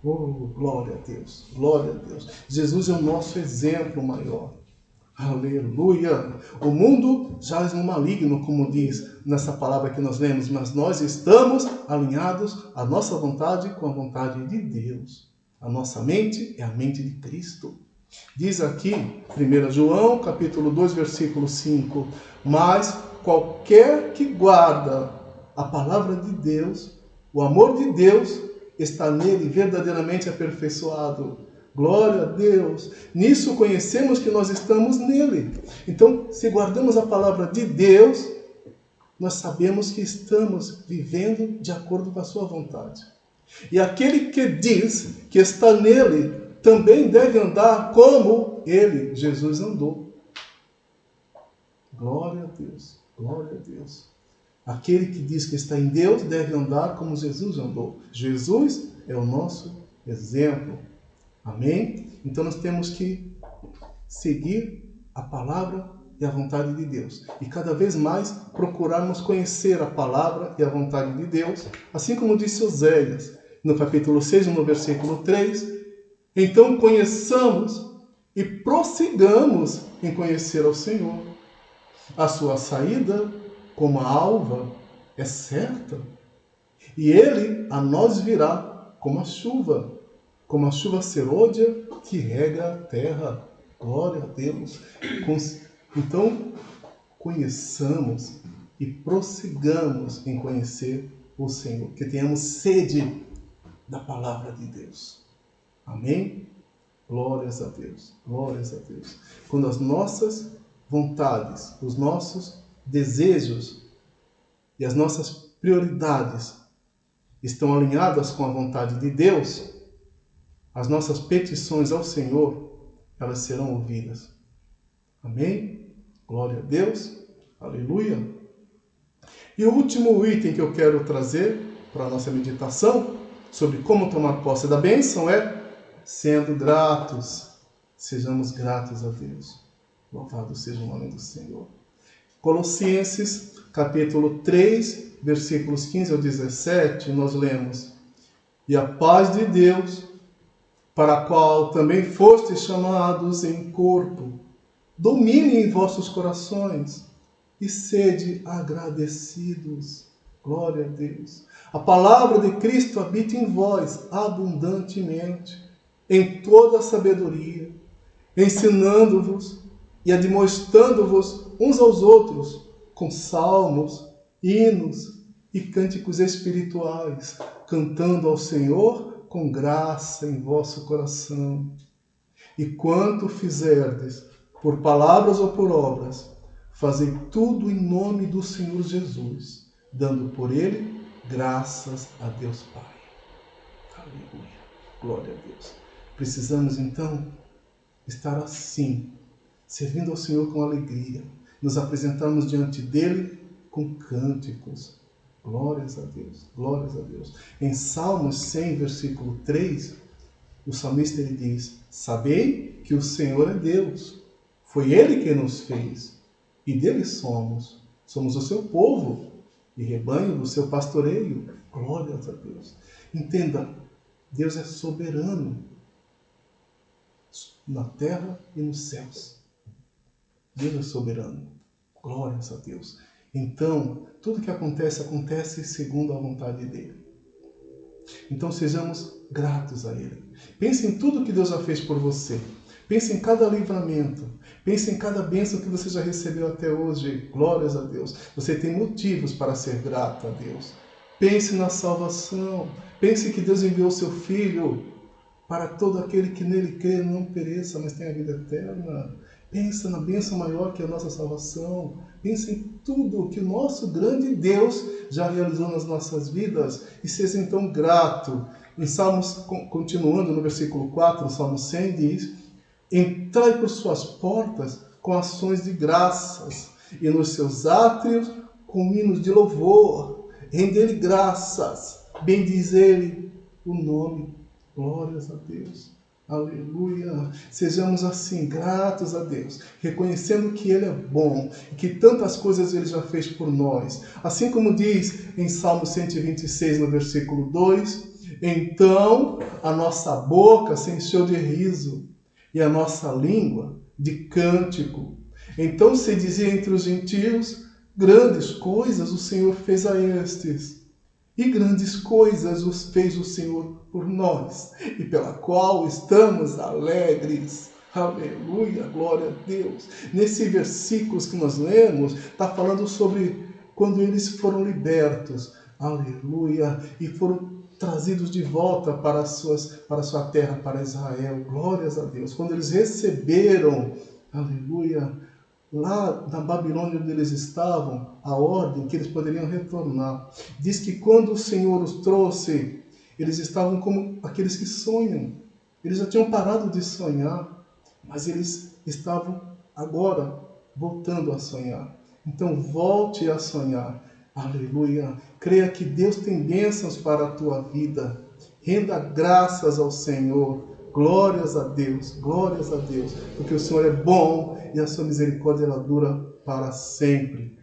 Oh, glória a Deus, glória a Deus. Jesus é o nosso exemplo maior. Aleluia! O mundo jaz no maligno, como diz nessa palavra que nós lemos, mas nós estamos alinhados à nossa vontade com a vontade de Deus. A nossa mente é a mente de Cristo. Diz aqui, 1 João, capítulo 2, versículo 5, mas qualquer que guarda a palavra de Deus, o amor de Deus está nele verdadeiramente aperfeiçoado. Glória a Deus. Nisso conhecemos que nós estamos nele. Então, se guardamos a palavra de Deus, nós sabemos que estamos vivendo de acordo com a sua vontade. E aquele que diz que está nele, também deve andar como ele, Jesus, andou. Glória a Deus, glória a Deus. Aquele que diz que está em Deus deve andar como Jesus andou. Jesus é o nosso exemplo. Amém? Então nós temos que seguir a palavra e a vontade de Deus. E cada vez mais procurarmos conhecer a palavra e a vontade de Deus. Assim como disse Oséias, no capítulo 6, no versículo 3. Então conheçamos e prossigamos em conhecer ao Senhor. A sua saída, como a alva, é certa. E ele a nós virá como a chuva serôdia que rega a terra. Glória a Deus. Então, conheçamos e prossigamos em conhecer o Senhor. Que tenhamos sede da palavra de Deus. Amém? Glórias a Deus. Glórias a Deus. Quando as nossas vontades, os nossos desejos e as nossas prioridades estão alinhadas com a vontade de Deus, as nossas petições ao Senhor, elas serão ouvidas. Amém? Glória a Deus. Aleluia. E o último item que eu quero trazer para a nossa meditação sobre como tomar posse da bênção é sendo gratos. Sejamos gratos a Deus. Louvado seja o nome do Senhor. Colossenses, capítulo 3, versículos 15 ao 17, nós lemos: E a paz de Deus, para a qual também fostes chamados em corpo, domine em vossos corações e sede agradecidos. Glória a Deus. A palavra de Cristo habita em vós abundantemente, em toda a sabedoria, ensinando-vos e admoestando-vos uns aos outros com salmos, hinos e cânticos espirituais, cantando ao Senhor com graça em vosso coração. E quanto fizerdes, por palavras ou por obras, fazei tudo em nome do Senhor Jesus, dando por ele graças a Deus Pai. Aleluia. Glória a Deus. Precisamos então estar assim, servindo ao Senhor com alegria, nos apresentarmos diante dele com cânticos. Glórias a Deus, glórias a Deus. Em Salmos 100, versículo 3, o salmista ele diz: Sabei que o Senhor é Deus, foi ele quem nos fez, e dele somos o seu povo e rebanho do seu pastoreio. Glórias a Deus. Entenda, Deus é soberano na terra e nos céus. Deus é soberano. Glórias a Deus. Então, tudo que acontece segundo a vontade dele. Então, sejamos gratos a ele. Pense em tudo que Deus já fez por você. Pense em cada livramento. Pense em cada bênção que você já recebeu até hoje. Glórias a Deus. Você tem motivos para ser grato a Deus. Pense na salvação. Pense que Deus enviou seu Filho para todo aquele que nele crê não pereça, mas tenha a vida eterna. Pensa na bênção maior que é a nossa salvação. Pensa em tudo que o nosso grande Deus já realizou nas nossas vidas e seja então grato. Em Salmos, continuando no versículo 4, o Salmo 100 diz: Entrai por suas portas com ações de graças e nos seus átrios com hinos de louvor. Render-lhe graças, bendizer-lhe o nome. Glórias a Deus. Aleluia. Sejamos assim, gratos a Deus, reconhecendo que Ele é bom e que tantas coisas Ele já fez por nós. Assim como diz em Salmo 126, no versículo 2, então a nossa boca se encheu de riso e a nossa língua de cântico. Então se dizia entre os gentios: grandes coisas o Senhor fez a estes. E grandes coisas os fez o Senhor por nós, e pela qual estamos alegres. Aleluia, glória a Deus. Nesses versículos que nós lemos, está falando sobre quando eles foram libertos. Aleluia. E foram trazidos de volta para a sua terra, para Israel. Glórias a Deus. Quando eles receberam, aleluia, lá na Babilônia onde eles estavam, a ordem que eles poderiam retornar. Diz que quando o Senhor os trouxe, eles estavam como aqueles que sonham. Eles já tinham parado de sonhar, mas eles estavam agora voltando a sonhar. Então volte a sonhar. Aleluia. Creia que Deus tem bênçãos para a tua vida. Renda graças ao Senhor. Glórias a Deus, porque o Senhor é bom e a sua misericórdia ela dura para sempre.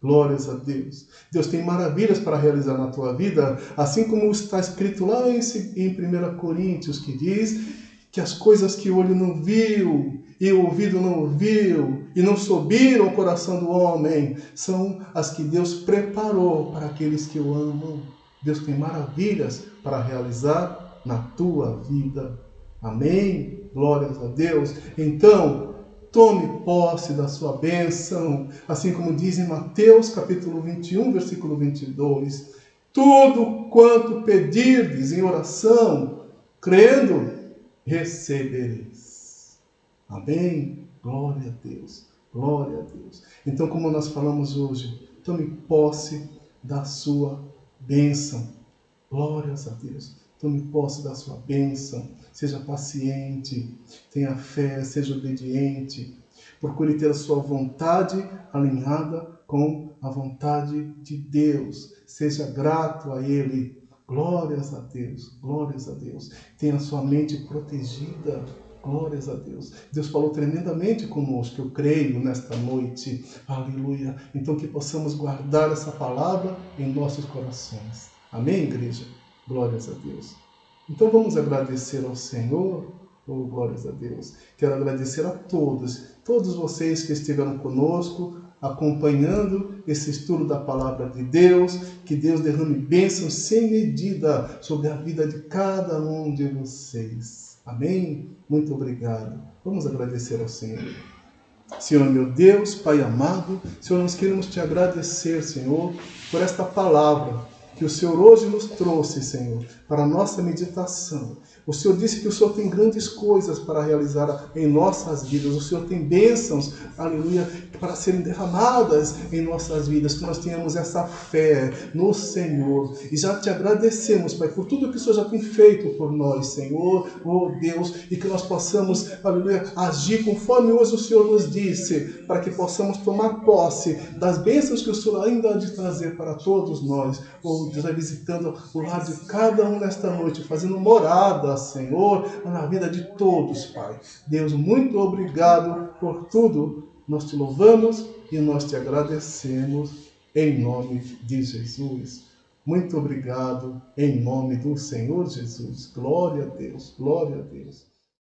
Glórias a Deus. Deus tem maravilhas para realizar na tua vida, assim como está escrito lá em 1 Coríntios, que diz que as coisas que o olho não viu e o ouvido não ouviu e não subiram ao coração do homem, são as que Deus preparou para aqueles que o amam. Deus tem maravilhas para realizar na tua vida. Amém? Glórias a Deus. Então, tome posse da sua bênção, assim como diz em Mateus capítulo 21, versículo 22. Tudo quanto pedirdes em oração, crendo, recebereis. Amém? Glória a Deus. Glória a Deus. Então, como nós falamos hoje, tome posse da sua bênção. Glórias a Deus. Tome posse da sua bênção. Seja paciente, tenha fé, seja obediente. Procure ter a sua vontade alinhada com a vontade de Deus. Seja grato a Ele. Glórias a Deus, glórias a Deus. Tenha a sua mente protegida. Glórias a Deus. Deus falou tremendamente conosco, eu creio, nesta noite. Aleluia. Então que possamos guardar essa palavra em nossos corações. Amém, igreja? Glórias a Deus. Então vamos agradecer ao Senhor. Oh, glórias a Deus. Quero agradecer a todos vocês que estiveram conosco, acompanhando esse estudo da Palavra de Deus. Que Deus derrame bênçãos sem medida sobre a vida de cada um de vocês. Amém? Muito obrigado. Vamos agradecer ao Senhor. Senhor meu Deus, Pai amado, Senhor, nós queremos te agradecer, Senhor, por esta palavra que o Senhor hoje nos trouxe, Senhor, para a nossa meditação. O Senhor disse que o Senhor tem grandes coisas para realizar em nossas vidas. O Senhor tem bênçãos, aleluia, para serem derramadas em nossas vidas. Que nós tenhamos essa fé no Senhor. E já te agradecemos, Pai, por tudo que o Senhor já tem feito por nós, Senhor, oh Deus, e que nós possamos, aleluia, agir conforme hoje o Senhor nos disse, para que possamos tomar posse das bênçãos que o Senhor ainda há de trazer para todos nós. Oh Deus, vai visitando o lar de cada um nesta noite, fazendo morada, Senhor, na vida de todos, Pai. Deus, muito obrigado por tudo. Nós te louvamos e nós te agradecemos em nome de Jesus. Muito obrigado em nome do Senhor Jesus. Glória a Deus, glória a Deus.